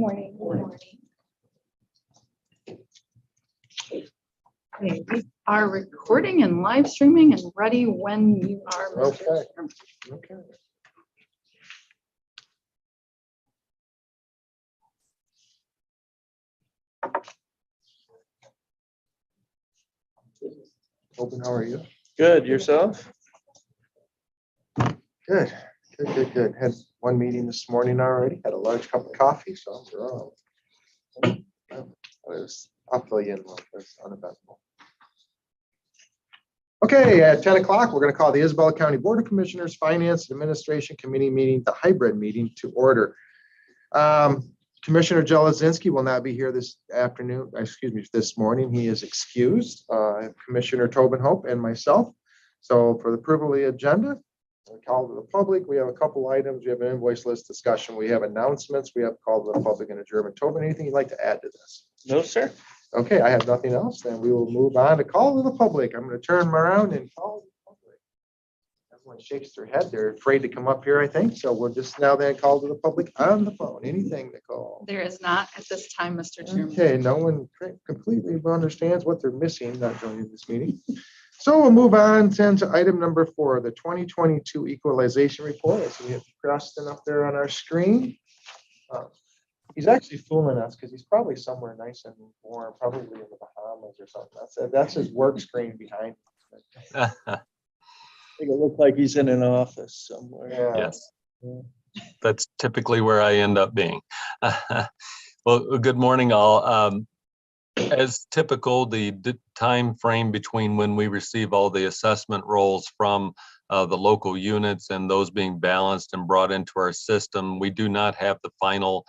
Morning. Morning. Okay, we are recording and live streaming and ready when you are. Mr. Okay. Chairman. Okay. Open, how are you? Good, yourself? Good. Good. Had one meeting this morning already. Had a large cup of coffee, so I'll fill you in. It's uneventful. Okay, at 10 o'clock, we're going to call the Isabella County Board of Commissioners Finance and Administration Committee meeting, the hybrid meeting, to order. Commissioner Jelazinski will not be here this afternoon, this morning. He is excused. Commissioner Tobin Hope and myself. So for the approval of the agenda, call to the public. We have a couple items. We have an invoice list discussion. We have announcements. We have call to the public and adjournment. Tobin, anything you'd like to add to this? No, sir. Okay, I have nothing else. Then we will move on to call to the public. I'm going to turn them around and call to the public. Everyone shakes their head. They're afraid to come up here, I think. So we're just now then call to the public on the phone. Anything to call. There is not at this time, Mr. Chairman. Okay, no one completely understands what they're missing not joining this meeting. So we'll move on then to item number 4, the 2022 equalization report. So we have Preston up there on our screen. He's actually fooling us because he's probably somewhere nice and warm, probably in the Bahamas or something. That's his work screen behind him. I think it looked like he's in an office somewhere. Yeah. Yes, Yeah. that's typically where I end up being. Well, good morning, all. As typical, the time frame between when we receive all the assessment rolls from the local units and those being balanced and brought into our system, we do not have the final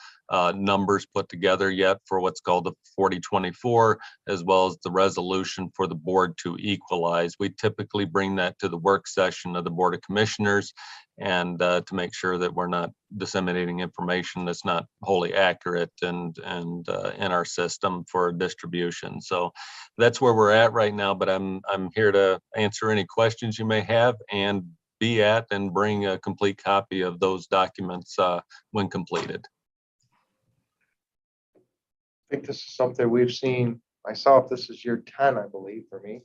numbers put together yet for what's called the 4024, as well as the resolution for the board to equalize. We typically bring that to the work session of the Board of Commissioners, and to make sure that we're not disseminating information that's not wholly accurate and in our system for distribution. So that's where we're at right now, but I'm here to answer any questions you may have and be at and bring a complete copy of those documents when completed. I think this is something we've seen myself. This is year 10, I believe, for me.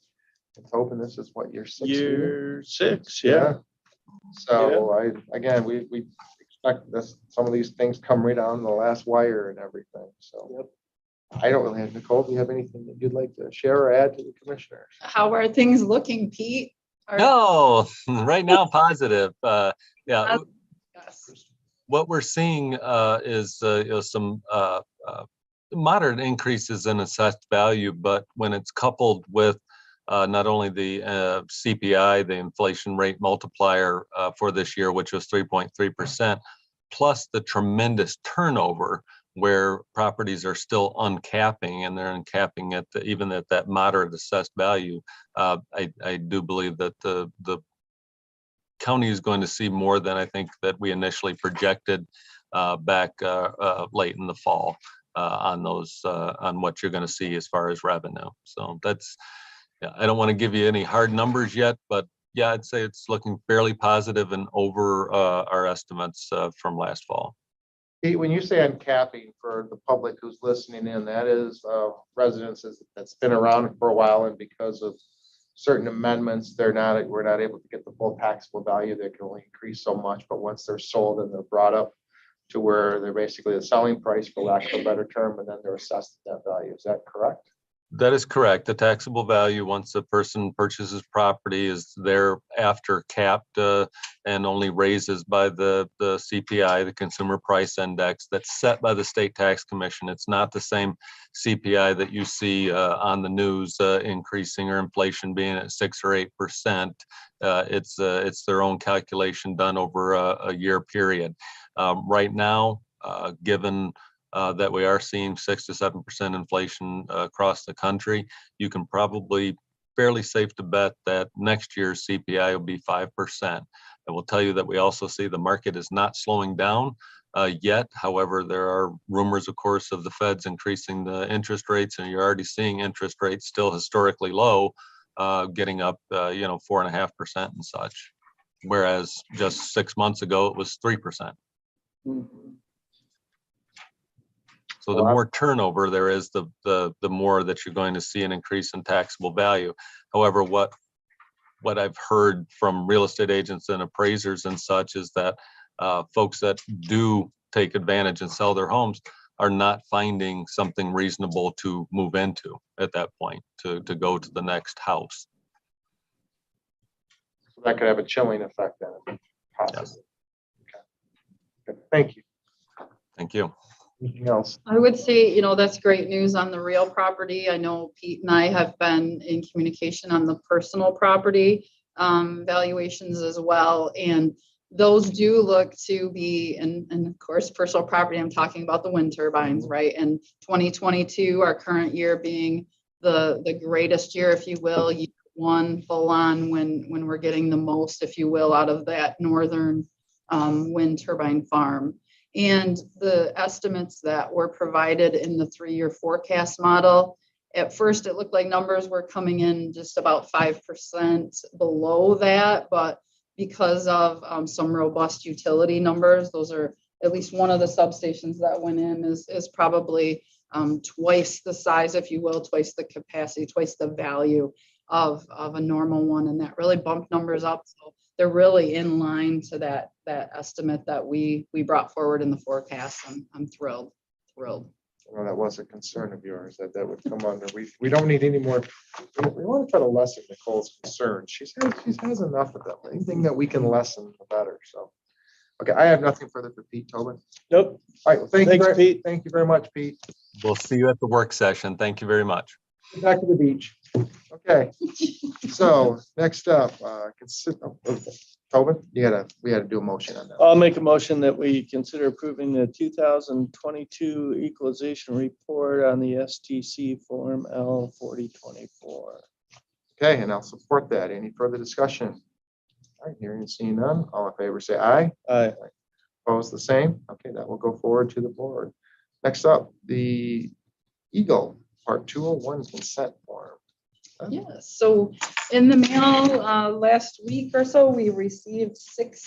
It's hoping this is what year 6. Year 6, yeah. So we expect this. Some of these things come right down the last wire and everything. So Yep. I don't really have. Nicole, do you have anything that you'd like to share or add to the commissioners? How are things looking, Pete? No, right now positive. Yeah. Yes. What we're seeing is some moderate increases in assessed value, but when it's coupled with not only the CPI, the inflation rate multiplier for this year, which was 3.3%, plus the tremendous turnover where properties are still uncapping, and they're uncapping at even at that moderate assessed value. I do believe that the county is going to see more than I think that we initially projected back late in the fall on those on what you're going to see as far as revenue. So that's, I don't want to give you any hard numbers yet, but yeah, I'd say it's looking fairly positive and over our estimates from last fall. Pete, when you say uncapping, for the public who's listening in, that is residences that's been around for a while, and because of certain amendments, we're not able to get the full taxable value. They can only increase so much, but once they're sold and they're brought up to where they're basically the selling price, for lack of a better term, and then they're assessed at that value. Is that correct? That is correct. The taxable value, once a person purchases property, is thereafter capped and only raises by the CPI, the Consumer Price Index, that's set by the State Tax Commission. It's not the same CPI that you see on the news increasing, or inflation being at 6 or 8%. It's their own calculation done over a year period. Right now, given that we are seeing 6 to 7% inflation across the country, you can probably fairly safe to bet that next year's CPI will be 5%. I will tell you that we also see the market is not slowing down yet. However, there are rumors, of course, of the Feds increasing the interest rates, and you're already seeing interest rates still historically low, getting up, 4.5% and such. Whereas just 6 months ago, it was 3%. Mhm. So the more turnover there is, the more that you're going to see an increase in taxable value. However, what I've heard from real estate agents and appraisers and such is that folks that do take advantage and sell their homes are not finding something reasonable to move into at that point, to go to the next house. So that could have a chilling effect on it, possibly. Okay. Okay. Thank you. Thank you. Anything else? I would say, that's great news on the real property. I know Pete and I have been in communication on the personal property valuations as well. And those do look to be, and of course, personal property, I'm talking about the wind turbines, right? And 2022, our current year being the greatest year, if you will, year one full on when we're getting the most, if you will, out of that northern wind turbine farm. And the estimates that were provided in the 3-year forecast model, at first it looked like numbers were coming in just about 5% below that, but because of some robust utility numbers, those are at least one of the substations that went in is probably twice the size, if you will, twice the capacity, twice the value of a normal one, and that really bumped numbers up. So they're really in line to that estimate that we brought forward in the forecast. I'm thrilled. Well, that was a concern of yours that would come under. We don't need any more. We want to try to lessen Nicole's concerns. She has enough of them. Anything that we can lessen, the better. So, okay, I have nothing further for Pete Tobin. Nope. All right, well, Thanks, Pete. Thank you very much, Pete. We'll see you at the work session. Thank you very much. Get back to the beach. Okay. So next up, Tobin, we had to do a motion on that. I'll make a motion that we consider approving the 2022 equalization report on the STC Form L 4024. Okay, and I'll support that. Any further discussion? All right, hearing and seeing none. All in favor, say aye. Aye. Opposed, the same. Okay, that will go forward to the board. Next up, the Eagle Part 201 consent form. Yes, so in the mail last week or so, we received 6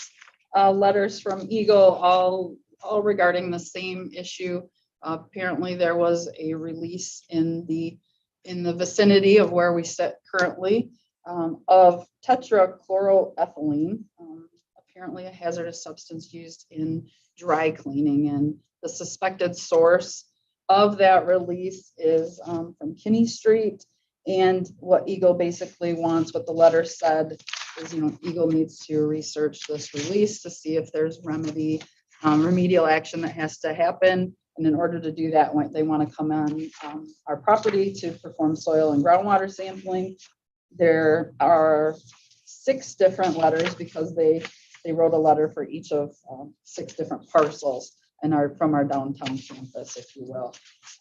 letters from Eagle, all regarding the same issue. Apparently there was a release in the vicinity of where we sit currently of tetrachloroethylene, apparently a hazardous substance used in dry cleaning, and the suspected source of that release is from Kinney Street. And what Eagle basically wants, what the letter said is, Eagle needs to research this release to see if there's remedial action that has to happen. And in order to do that, they want to come on our property to perform soil and groundwater sampling. There are 6 different letters because they wrote a letter for each of 6 different parcels and from our downtown campus, if you will.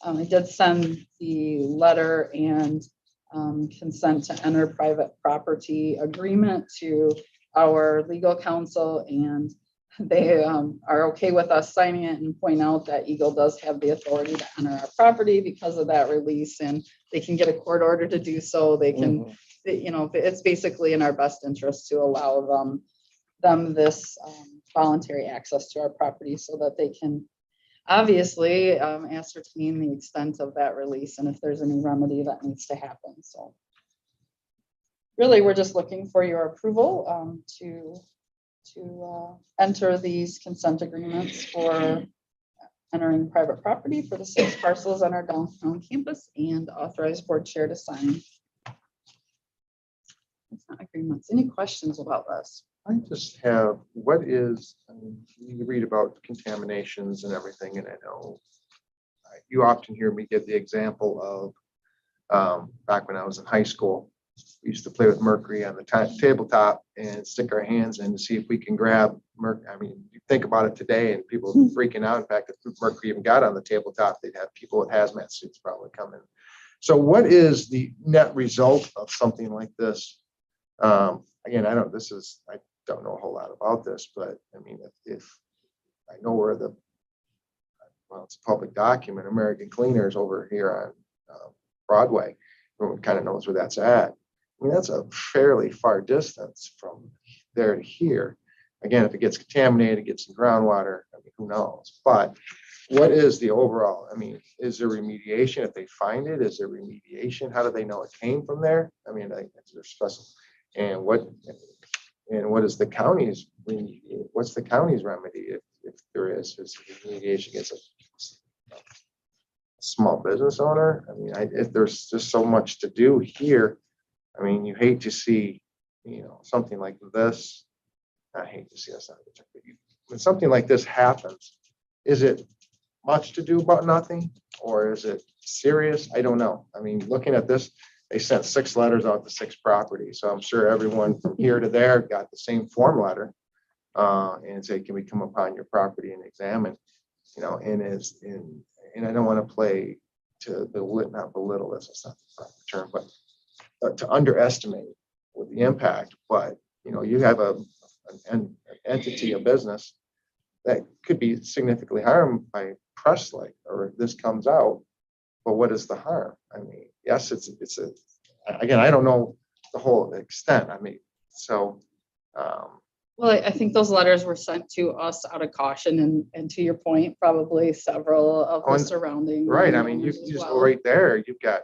I did send the letter and consent to enter private property agreement to our legal counsel, and they are okay with us signing it, and point out that Eagle does have the authority to enter our property because of that release, and they can get a court order to do so. They can, it's basically in our best interest to allow them this voluntary access to our property so that they can obviously ascertain the extent of that release and if there's any remedy that needs to happen. So really, we're just looking for your approval to enter these consent agreements for entering private property for the 6 parcels on our downtown campus, and authorize board chair to sign. Consent agreements. Any questions about this? I just have, you read about contaminations and everything, and I know you often hear me give the example of back when I was in high school, we used to play with mercury on the tabletop and stick our hands in to see if we can grab mercury. I mean, you think about it today and people freaking out. In fact, if mercury even got on the tabletop, they'd have people with hazmat suits probably come in. So what is the net result of something like this? Again, I don't know a whole lot about this, but I mean, if I know where it's a public document, American Cleaners over here on Broadway, everyone kind of knows where that's at. I mean, that's a fairly far distance from there to here. Again, if it gets contaminated, it gets in groundwater, I mean, who knows? But what is the overall? I mean, is there remediation if they find it? Is there remediation? How do they know it came from there? I mean, I think they're special. And what is the county's what's the county's remedy if there is remediation against a small business owner? I mean, if there's just so much to do here, I mean, you hate to see, something like this. I hate to see us. When something like this happens, is it much to do about nothing, or is it serious? I don't know. I mean, looking at this, they sent 6 letters out to 6 properties. So I'm sure everyone from here to there got the same form letter and say, can we come upon your property and examine, and I don't want to play to not belittle this, it's not the proper term, but to underestimate with the impact. But, you have an entity, a business that could be significantly harmed by press like, or if this comes out, but what is the harm? I mean, yes, again, I don't know the whole extent. I mean, so. Well, I think those letters were sent to us out of caution and to your point, probably several of the surrounding. Right. I mean, you owners as just well. go right there. You've got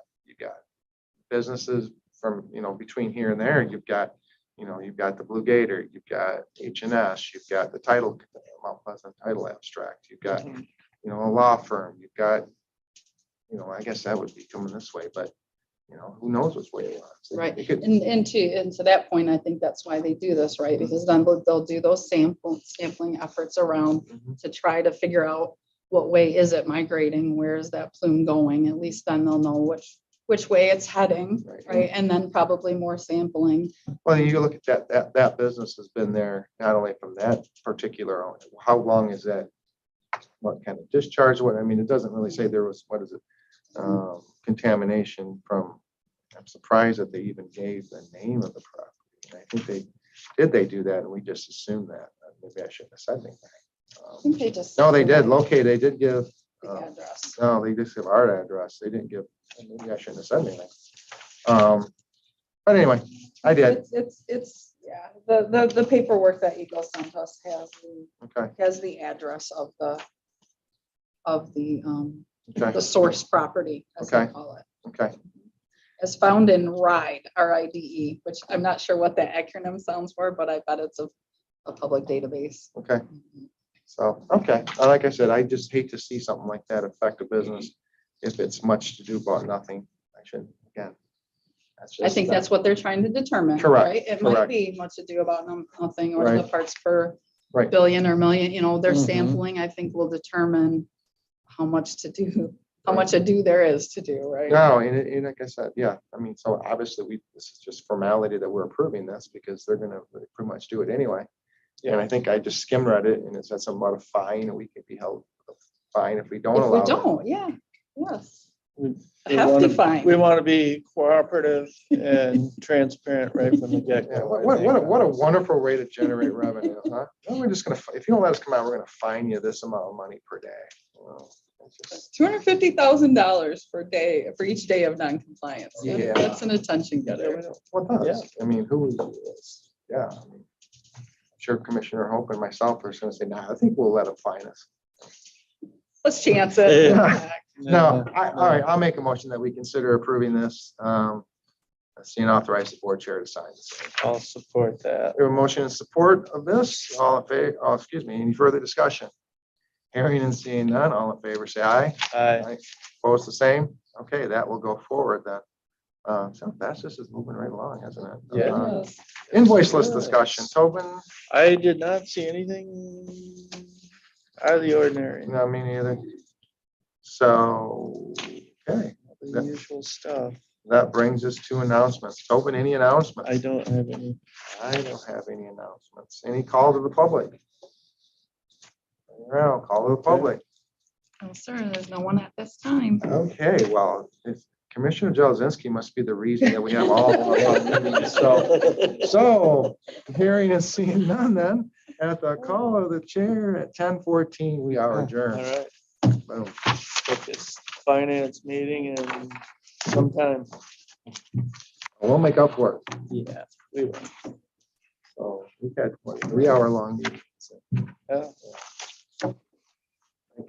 businesses from, between here and there. You've got the Blue Gator, you've got H&S, you've got the Mount Pleasant Title Abstract, you've got, a law firm, you've got, I guess that would be coming this way, but, who knows which way it runs. Right. It could- And to that point, I think that's why they do this, right? Because then they'll do those sampling efforts around to try to figure out what way is it migrating, where is that plume going? At least then they'll know which way it's heading, right? And then probably more sampling. Well, you look at that business has been there, not only from that particular owner, how long is that? What kind of discharge? What, I mean, it doesn't really say there was, contamination from, I'm surprised that they even gave the name of the property. And I think they do that and we just assumed that. Maybe I shouldn't have said anything. I think they just. No, they did locate, they did give, The address. no, they just give our address. They didn't give, maybe I shouldn't have said anything. But anyway, I did. It's yeah, the paperwork that Eagle sent us has the address of the Okay, source property, as they Okay. call it. okay. As found in RIDE, RIDE, which I'm not sure what that acronym sounds for, but I bet it's a public database. Okay. So, okay, like I said, I just hate to see something like that affect a business if it's much to do about nothing. Again. I think that's what they're trying to determine. Correct, Right? It might correct. be much to do about nothing, or Right. the parts per Right. billion or million, they're Mhm. sampling, I think will determine how much ado there is to do, right? No, and like I said, yeah, I mean, so obviously this is just formality that we're approving this because they're gonna pretty much do it anyway. And I think I just skim read it and it said something about a fine and we could be held with a fine if we don't If we allow it. don't, yeah, yes. We Hefty fine. We want to be cooperative and transparent right from the get Yeah, go. what a wonderful way to generate revenue, huh? Well, we're just gonna, if you don't let us come out, we're gonna fine you this amount of money per day. Well, it's just- $250,000 per day for each day of non-compliance. Yeah. That's an attention getter. What does? I mean, who is, yeah. I mean, I'm sure Commissioner Hope and myself are gonna say, nah, I think we'll let them fine us. Let's chance it. Yeah. No, all right, I'll make a motion that we consider approving this. See and authorize the board chair to sign this. I'll support that. We have a motion in support of this. All in favor, excuse me, any further discussion? Hearing and seeing none, all in favor, say aye. Aye. Opposed, the same? Okay, that will go forward then. So that's just is moving right along, hasn't it? Yeah. Yes. Invoice list discussion. Tobin, I did not see anything out of the ordinary. no, me neither. So, okay, The usual stuff. that brings us to announcements. Tobin, any announcements? I don't have any. I don't have any announcements. Any call to the public? No, call to the public. No, sir, there's no one at this time. Okay, well, if Commissioner Jelezinski must be the reason that we have all of our meetings. So hearing and seeing none then, at the call of the chair at 10:14, we are All adjourned. right. Boom. Get this finance meeting in sometime. We'll make up for it. Yeah, we will. So we've had 3-hour long meetings. Yeah,